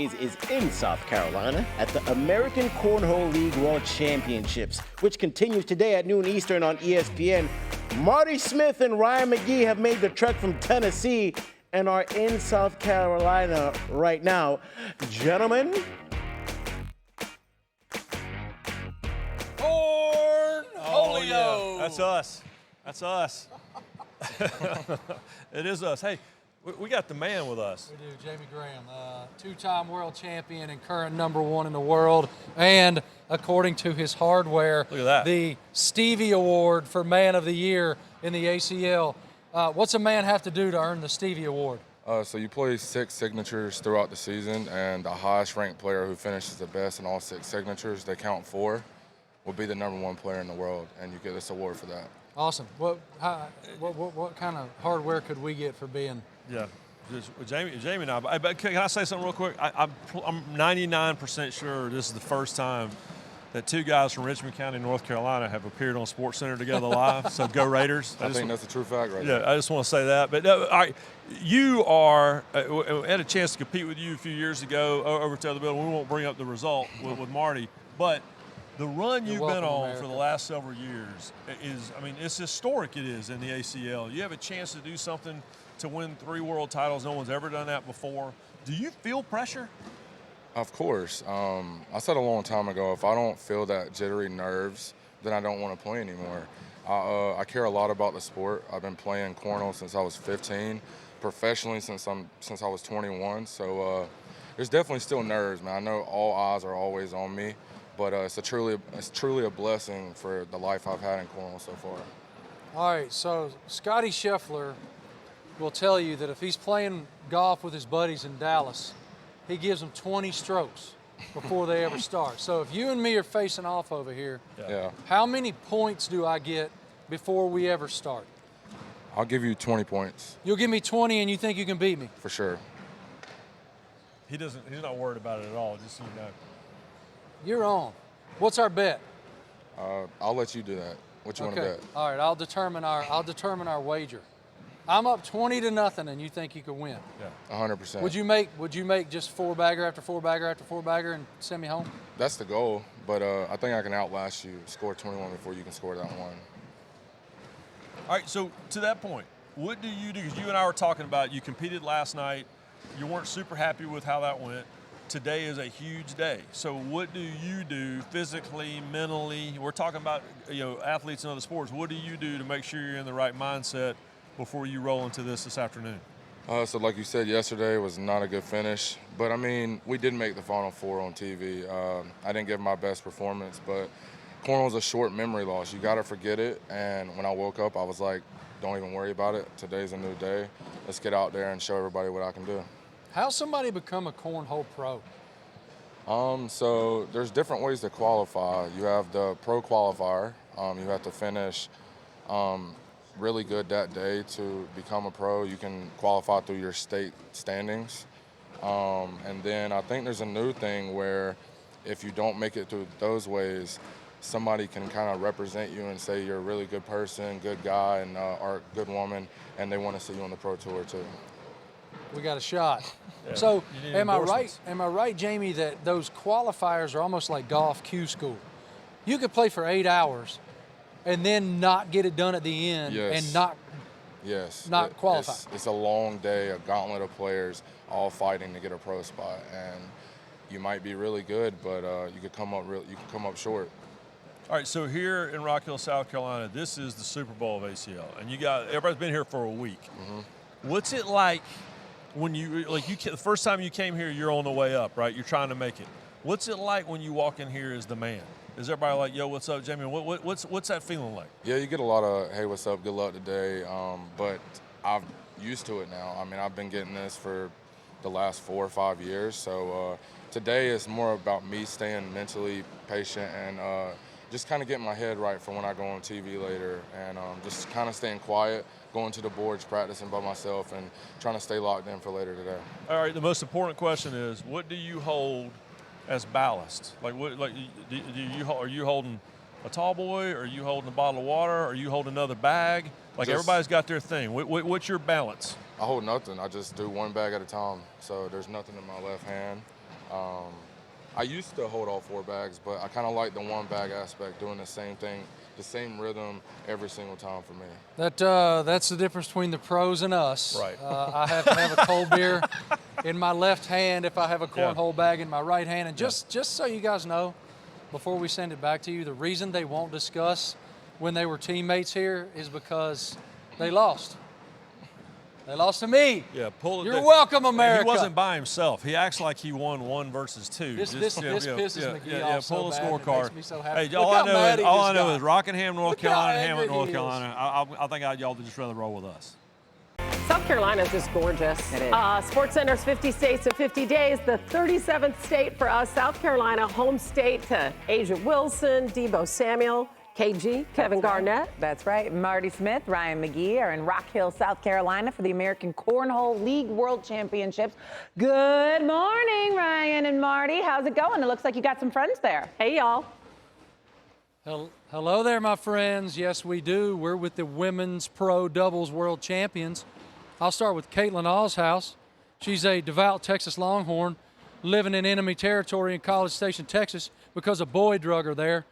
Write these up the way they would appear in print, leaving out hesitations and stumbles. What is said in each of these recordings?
is in South Carolina at the American Cornhole League World Championships, which continues today at noon Eastern on ESPN. Marty Smith and Ryan McGee have made the trek from Tennessee and are in South Carolina right now. Gentlemen. Cornhole. Yeah. That's us. It is us. Hey, we got the man with us. We do, Jamie Graham, two-time world champion and current #1 in the world, and according to his hardware, Look at that. the Stevie Award for Man of the Year in the ACL. What's a man have to do to earn the Stevie Award? So you play 6 signatures throughout the season, and the highest ranked player who finishes the best in all 6 signatures, they count 4, will be the #1 player in the world, and you get this award for that. Awesome. What kind of hardware could we get for being? Yeah, Jamie and I. But can I say something real quick? I'm 99% sure this is the first time that 2 guys from Richmond County, North Carolina, have appeared on SportsCenter together live. So go Raiders! I think that's a true fact, right? Yeah, I just want to say that. But all right, you are. We had a chance to compete with you a few years ago over to the other building. We won't bring up the result with Marty, but the run you've been on for the last several years is, I mean, it's historic. It is in the ACL. You have a chance to do something to win 3 world titles. No one's ever done that before. Do you feel pressure? Of course. I said a long time ago, if I don't feel that jittery nerves, then I don't want to play anymore. I care a lot about the sport. I've been playing cornhole since I was 15, professionally since I was 21. So there's definitely still nerves, man. I know all eyes are always on me, but it's truly a blessing for the life I've had in cornhole so far. All right, so Scotty Scheffler will tell you that if he's playing golf with his buddies in Dallas, he gives them 20 strokes before they ever start. So if you and me are facing off over here, Yeah. how many points do I get before we ever start? I'll give you 20 points. You'll give me 20 and you think you can beat me? For sure. He's not worried about it at all, just so you know. You're on. What's our bet? I'll let you do that. What you want to bet? All right, I'll determine our wager. I'm up 20-0, and you think you could win? Yeah. 100%. Would you make just 4-bagger after 4-bagger after 4-bagger and send me home? That's the goal, but I think I can outlast you, score 21 before you can score that one. All right, so to that point, what do you do? Because you and I were talking about, you competed last night. You weren't super happy with how that went. Today is a huge day. So what do you do physically, mentally? We're talking about athletes in other sports. What do you do to make sure you're in the right mindset before you roll into this afternoon? So like you said, yesterday was not a good finish. But, I mean, we did make the Final Four on TV. I didn't give my best performance, but cornhole's a short memory loss. You got to forget it. And when I woke up, I was like, don't even worry about it. Today's a new day. Let's get out there and show everybody what I can do. How's somebody become a cornhole pro? So there's different ways to qualify. You have the pro qualifier. You have to finish really good that day to become a pro. You can qualify through your state standings. And then I think there's a new thing where if you don't make it through those ways, somebody can kind of represent you and say you're a really good person, good guy, and or good woman, and they want to see you on the pro tour too. We got a shot. Yeah. So am I endorsements. right, Jamie, that those qualifiers are almost like golf Q school? You could play for 8 hours and then not get it done at the end and not qualify. It's a long day, a gauntlet of players all fighting to get a pro spot, and you might be really good, but you could come up short. All right, so here in Rock Hill, South Carolina, this is the Super Bowl of ACL, and everybody's been here for a week. Mm-hmm. What's it like when the first time you came here? You're on the way up, right? You're trying to make it. What's it like when you walk in here as the man? Is everybody like, yo, what's up, Jamie? What's that feeling like? Yeah, you get a lot of, hey, what's up, good luck today, but I'm used to it now. I mean, I've been getting this for the last 4 or 5 years, so today is more about me staying mentally patient and just kind of getting my head right for when I go on TV later, and just kind of staying quiet, going to the boards, practicing by myself, and trying to stay locked in for later today. All right, the most important question is, what do you hold as ballast? Like, are you holding a tall boy? Or are you holding a bottle of water? Or are you holding another bag? Like, everybody's got their thing. What's your balance? I hold nothing. I just do one bag at a time. So there's nothing in my left hand. I used to hold all 4 bags, but I kind of like the 1 bag aspect, doing the same thing, the same rhythm every single time for me. That's the difference between the pros and us. Right. I have to have a cold beer in my left hand if I have a cornhole bag in my right hand. And just so you guys know, before we send it back to you, the reason they won't discuss when they were teammates here is because they lost. They lost to me. Yeah, pull it. You're welcome, America. He wasn't by himself. He acts like he won 1 versus 2. This pisses McGee off so pull the bad, and it scorecard. makes me so happy. Hey, Look all how I know mad is he just got. Rockingham, North Look how Carolina, angry Hammond, North he is. Carolina. I think y'all would just rather roll with us. South Carolina is just gorgeous. It is. SportsCenter's 50 States in 50 Days, the 37th state for us, South Carolina, home state to Asia Wilson, Debo Samuel, KG, Kevin Garnett. That's right. Marty Smith, Ryan McGee are in Rock Hill, South Carolina for the American Cornhole League World Championships. Good morning, Ryan and Marty. How's it going? It looks like you got some friends there. Hey, y'all. Hello there, my friends. Yes, we do. We're with the Women's Pro Doubles World Champions. I'll start with Caitlin Allshouse. She's a devout Texas Longhorn living in enemy territory in College Station, Texas, because a boy drug her there.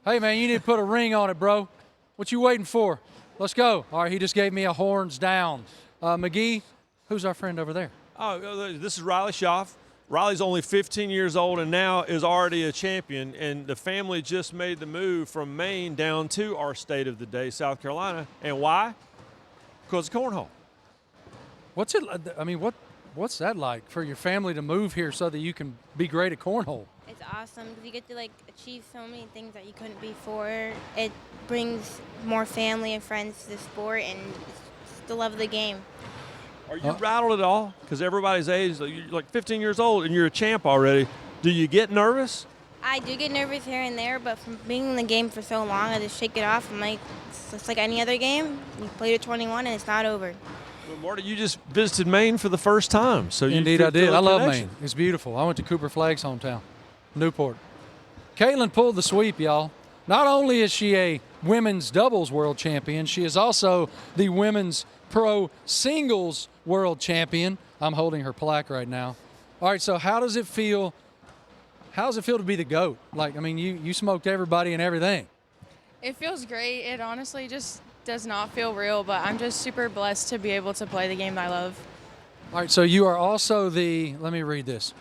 Hey, man, you need to put a ring on it, bro. What you waiting for? Let's go. All right, he just gave me a horns down. McGee, who's our friend over there? Oh, this is Riley Schaff. Riley's only 15 years old and now is already a champion, and the family just made the move from Maine down to our state of the day, South Carolina. And why? Because of cornhole. What's it? I mean, what's that like for your family to move here so that you can be great at cornhole? It's awesome because you get to achieve so many things that you couldn't before. It brings more family and friends to the sport and it's the love of the game. Are you rattled at all? Because everybody's age, you're like 15 years old and you're a champ already. Do you get nervous? I do get nervous here and there, but from being in the game for so long, I just shake it off. I'm like, it's like any other game. You play to 21 and it's not over. Well, Marty, you just visited Maine for the first time. So Indeed, I did. I love Maine. It's beautiful. I went to Cooper Flagg's hometown, Newport. Caitlin pulled the sweep, y'all. Not only is she a women's doubles world champion, she is also the women's pro singles world champion. I'm holding her plaque right now. All right, so how does it feel? How does it feel to be the GOAT? Like, I mean, you smoked everybody and everything. It feels great. It honestly just does not feel real, but I'm just super blessed to be able to play the game I love. All right, so you are also let me read this,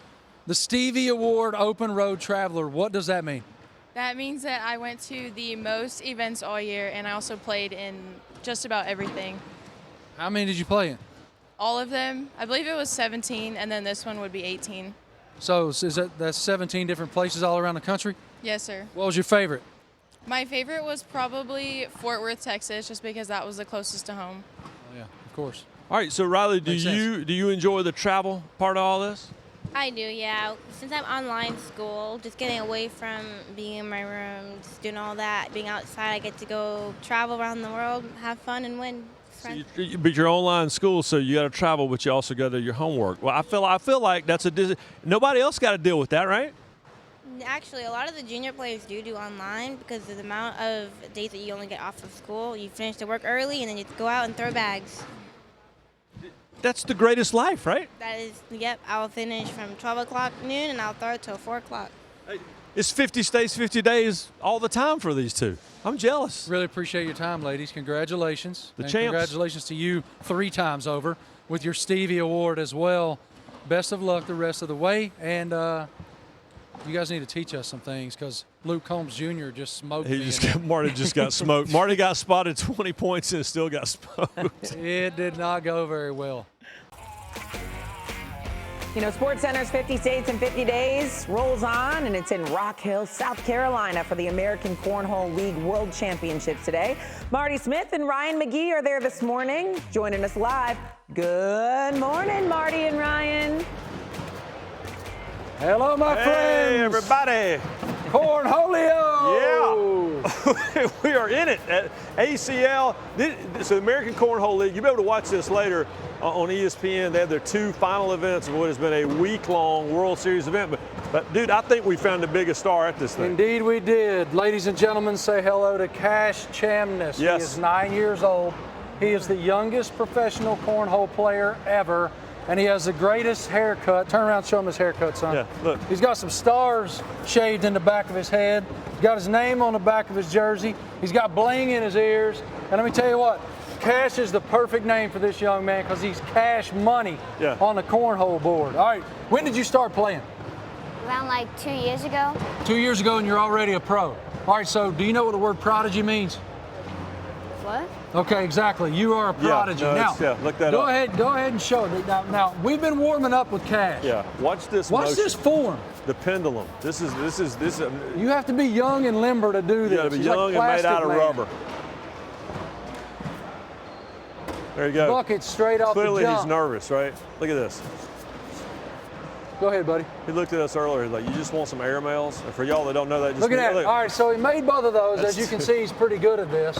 the Stevie Award Open Road Traveler. What does that mean? That means that I went to the most events all year, and I also played in just about everything. How many did you play in? All of them. I believe it was 17, and then this one would be 18. So that's 17 different places all around the country? Yes, sir. What was your favorite? My favorite was probably Fort Worth, Texas, just because that was the closest to home. Oh, yeah, of course. All right, so Riley, do Makes sense. you enjoy the travel part of all this? I do, yeah. Since I'm online school, just getting away from being in my room, just doing all that, being outside, I get to go travel around the world, have fun, and win. But you're online school, so you got to travel, but you also got to do your homework. Well, I feel like that's nobody else got to deal with that, right? Actually, a lot of the junior players do online because of the amount of days that you only get off of school. You finish the work early, and then you go out and throw bags. That's the greatest life, right? That is, yep. I'll finish from 12 o'clock noon, and I'll throw it till 4 o'clock. It's 50 states, 50 days all the time for these two. I'm jealous. Really appreciate your time, ladies. Congratulations. The and champs. Congratulations to you 3 times over with your Stevie Award as well. Best of luck the rest of the way. And you guys need to teach us some things because Luke Combs Jr. just smoked me. Marty just got smoked. Marty got spotted 20 points and still got smoked. It did not go very well. You know, SportsCenter's 50 States in 50 Days rolls on, and it's in Rock Hill, South Carolina for the American Cornhole League World Championships today. Marty Smith and Ryan McGee are there this morning, joining us live. Good morning, Marty and Ryan. Hello, my friends. Hey, everybody. Cornholio. Yeah. We are in it at ACL. It's the American Cornhole League. You'll be able to watch this later on ESPN. They have their 2 final events of what has been a week-long World Series event. But, dude, I think we found the biggest star at this thing. Indeed we did. Ladies and gentlemen, say hello to Cash Chamness. Yes. He is 9 years old. He is the youngest professional cornhole player ever. and he has the greatest haircut. Turn around and show him his haircut, son. Yeah, look. He's got some stars shaved in the back of his head. He's got his name on the back of his jersey. He's got bling in his ears. And let me tell you what, Cash is the perfect name for this young man because he's cash money on the cornhole board. All right, when did you start playing? Around like 2 years ago. 2 years ago, and you're already a pro. All right, so do you know what the word prodigy means? What? Okay, exactly. You are a prodigy. Now, look that go up. ahead and show it. Now, we've been warming up with Cash. Yeah, watch this. Watch motion. this form. The pendulum. This is. You have to be young and limber to do this. You got to be He's young like and made out of plastic, man. rubber. There you go. Bucket straight off Clearly the jump. he's nervous, right? Look at this. Go ahead, buddy. He looked at us earlier. He's like, you just want some air mails? And for y'all that don't know that, just Look at that. All right, so he made both of those. As you can see, he's pretty good at this.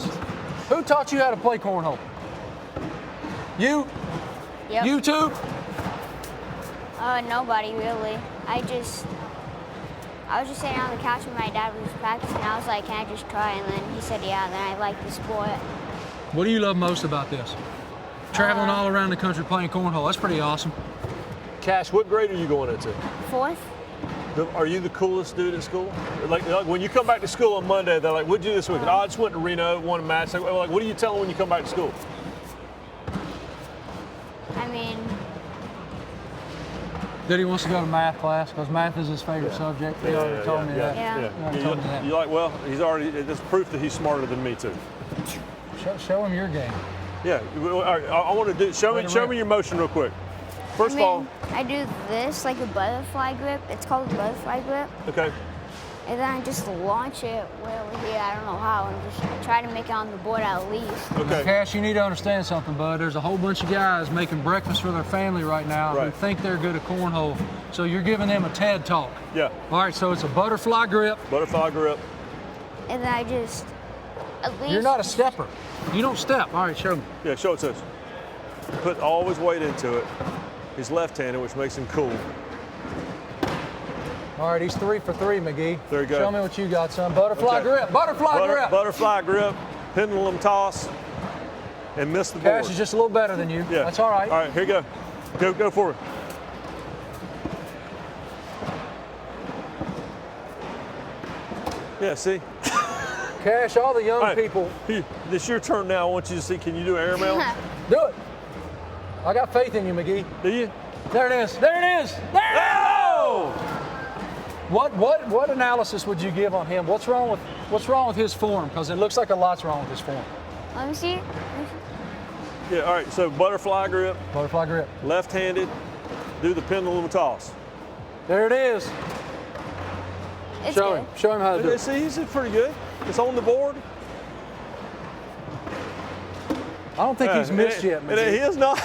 Who taught you how to play cornhole? You? Yep. You too? Nobody really. I was just sitting on the couch when my dad was practicing. I was like, can I just try? And then he said, yeah. And then I liked the sport. What do you love most about this? Traveling all around the country playing cornhole. That's pretty awesome. Cash, what grade are you going into? 4th. Are you the coolest dude at school? Like when you come back to school on Monday, they're like, what'd you do this week? Oh, I just went to Reno, won a match. Like, what do you tell them when you come back to school? I mean, That he wants to go to math class because math is his favorite subject. He already told me that. Yeah. You're like, well, he's already, that's proof that he's smarter than me too. Show him your game. Yeah, all right, I want to do, show me your motion real quick. First of all, I do this like a butterfly grip. It's called a butterfly grip. okay. And then I just launch it way over here. I don't know how. And just try to make it on the board at least. Okay. Cash, you need to understand something, bud. There's a whole bunch of guys making breakfast for their family right now who think they're good at cornhole. So you're giving them a TED talk. Yeah. All right, so it's a butterfly grip. Butterfly grip. And then I just, at least. You're not a stepper. You don't step. All right, show me. Yeah, show it to us. Put all his weight into it. He's left-handed, which makes him cool. All right, he's 3 for 3, McGee. There you go. Show me what you got, son. Butterfly grip. Butterfly grip. Butterfly grip. Pendulum toss. And miss the board. Cash is just a little better than you. Yeah. That's all right. All right, here you go. Go forward. Yeah, see? Cash, all the young people. It's your turn now. I want you to see, can you do air mail? Do it. I got faith in you, McGee. Do you? There it is. There it is. There it is. What analysis would you give on him? What's wrong with his form? Because it looks like a lot's wrong with his form. Let me see. Yeah, all right, so butterfly grip. Butterfly grip. Left-handed, do the pendulum toss. There it is. It's Show good. him. Show him how to do it. See, he's pretty good. It's on the board. I don't think he's missed yet, He McGee. is not.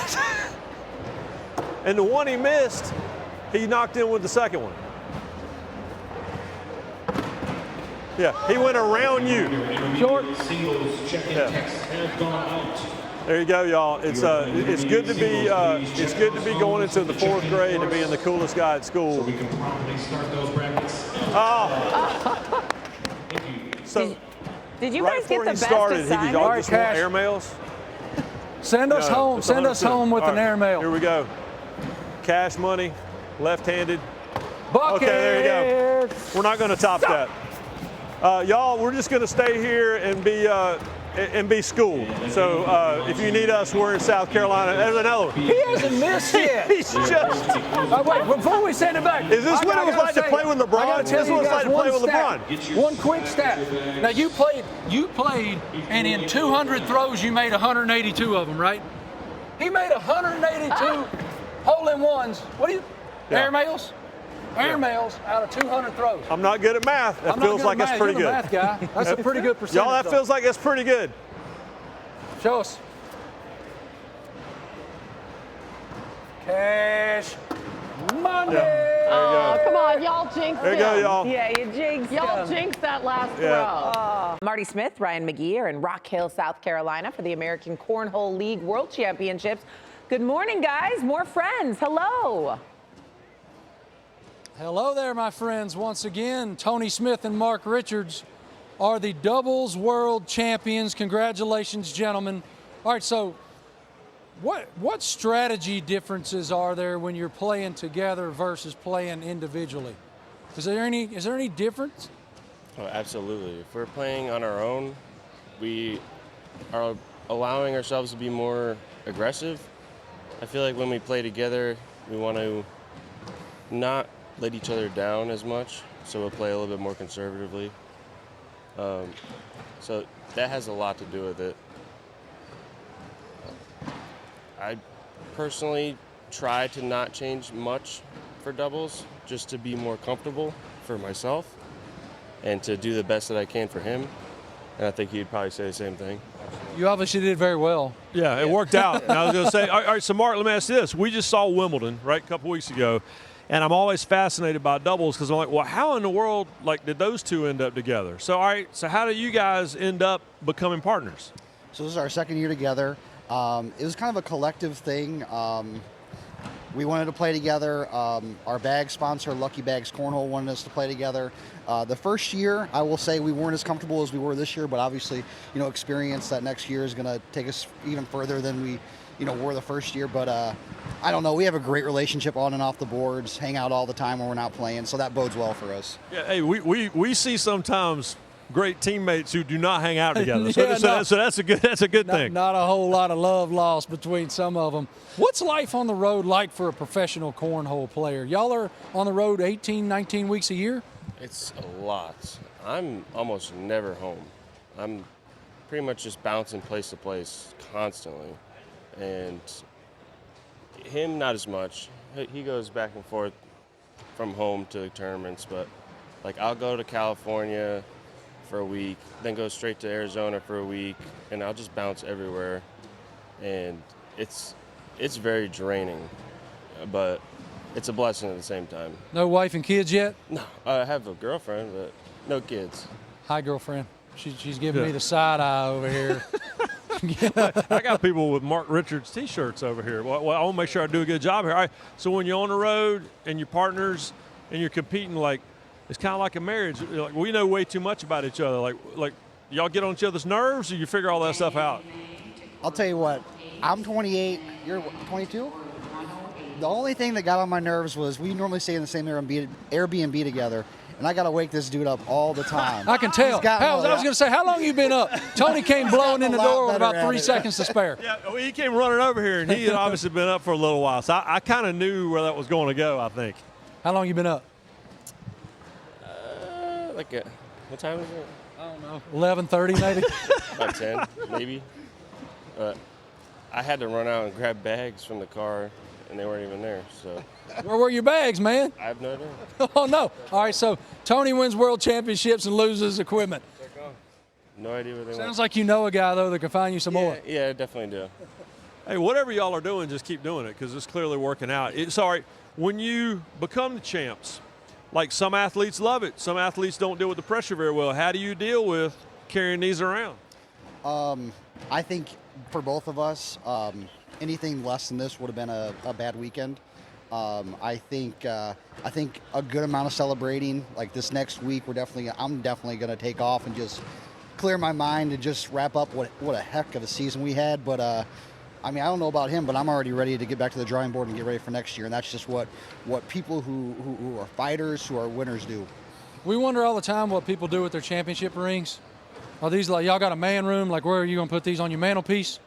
And the one he missed, he knocked in with the second one. Yeah, he went around you. Short. There you go, y'all. It's good to be going into the 4th grade and being the coolest guy at school. We can promptly start those brackets. Oh. So Did you right guys get before the he best started, assignment? y'all All right, just want Cash. air mails? Send us home. It's Send us 100%. home with All an right, air mail. Here we go. Cash money, left-handed. Bucket. Okay, there you go. We're not going to top that. Y'all, we're just going to stay here and be schooled. So if you need us, we're in South Carolina. There's another one. He hasn't missed yet. He's just. Wait, before we send it back. Is this what it was like to play with LeBron? This is what it's like to play with LeBron. One quick stat. Now you played, and in 200 throws you made 182 of them, right? He made 182 hole-in-ones. What do you? Yeah. Air mails? Air mails out of 200 throws. I'm not good at math. That feels like that's pretty good. You're the math guy. That's a pretty good percentage. Y'all, that feels like that's pretty good. Show us. Cash money. Yeah. There you go. Come on, y'all jinxed There you go, him. y'all. Yeah, you jinxed Y'all him. jinxed that last Yeah. throw. Marty Smith, Ryan McGee are in Rock Hill, South Carolina for the American Cornhole League World Championships. Good morning, guys. More friends. Hello. Hello there, my friends. Once again, Tony Smith and Mark Richards are the doubles world champions. Congratulations, gentlemen. All right, so What strategy differences are there when you're playing together versus playing individually? Is there any difference? Oh, absolutely. If we're playing on our own, we are allowing ourselves to be more aggressive. I feel like when we play together, we want to not let each other down as much, so we'll play a little bit more conservatively. So that has a lot to do with it. I personally try to not change much for doubles, just to be more comfortable for myself and to do the best that I can for him. And I think he'd probably say the same thing. You obviously did very well. Yeah, it worked out. And I was going to say, all right, so Mark, let me ask you this. We just saw Wimbledon, right, a couple weeks ago, and I'm always fascinated by doubles because I'm like, well, how in the world, like, did those two end up together? So, all right, so how do you guys end up becoming partners? So this is our second year together. It was kind of a collective thing. We wanted to play together. Our bag sponsor, Lucky Bags Cornhole, wanted us to play together. The first year, I will say we weren't as comfortable as we were this year, but obviously, experience that next year is going to take us even further than we, were the first year. But I don't know. We have a great relationship on and off the boards, hang out all the time when we're not playing, so that bodes well for us. Yeah, hey, we see sometimes great teammates who do not hang out together. So that's a good thing. Not a whole lot of love lost between some of them. What's life on the road like for a professional cornhole player? Y'all are on the road 18, 19 weeks a year? It's a lot. I'm almost never home. I'm pretty much just bouncing place to place constantly. And him, not as much. He goes back and forth from home to tournaments, but like I'll go to California for a week, then go straight to Arizona for a week, and I'll just bounce everywhere. And it's very draining, but it's a blessing at the same time. No wife and kids yet? No, I have a girlfriend, but no kids. Hi, girlfriend. She's giving me the side eye over here. I got people with Mark Richards T-shirts over here. Well, I want to make sure I do a good job here. All right, so when you're on the road and you're partners and you're competing, like, it's kind of like a marriage. Like, we know way too much about each other. Like y'all get on each other's nerves, or you figure all that stuff out? I'll tell you what. I'm 28. You're 22? The only thing that got on my nerves was we normally stay in the same Airbnb together, and I got to wake this dude up all the time. I can tell. I was going to say, how long have you been up? Tony came blowing in the door with about 3 seconds to spare. Yeah, well, he came running over here, and he had obviously been up for a little while. So I kind of knew where that was going to go, I think. How long you been up? What time is it? I don't know. 11:30 maybe? About 10, maybe. I had to run out and grab bags from the car, and they weren't even there. So. Where were your bags, man? I have no idea. Oh, no. All right, so Tony wins world championships and loses equipment. No idea where they went. Sounds like you know a guy, though, that can find you some more. Yeah, I definitely do. Hey, whatever y'all are doing, just keep doing it because it's clearly working out. It's all right. When you become the champs, like some athletes love it. Some athletes don't deal with the pressure very well. How do you deal with carrying these around? I think for both of us, anything less than this would have been a bad weekend. I think a good amount of celebrating. Like this next week, I'm definitely going to take off and just clear my mind and just wrap up what a heck of a season we had. But I don't know about him, but I'm already ready to get back to the drawing board and get ready for next year. And that's just what people who are fighters, who are winners do. We wonder all the time what people do with their championship rings. Are these like, y'all got a man room? Like, where are you going to put these on your mantelpiece?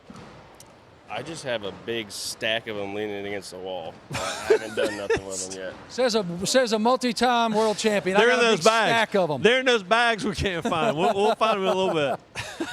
I just have a big stack of them leaning against the wall. I haven't done nothing with them yet. Says a multi-time world champion. They're I got in a those big bags. stack of them. They're in those bags we can't find. We'll find them in a little bit.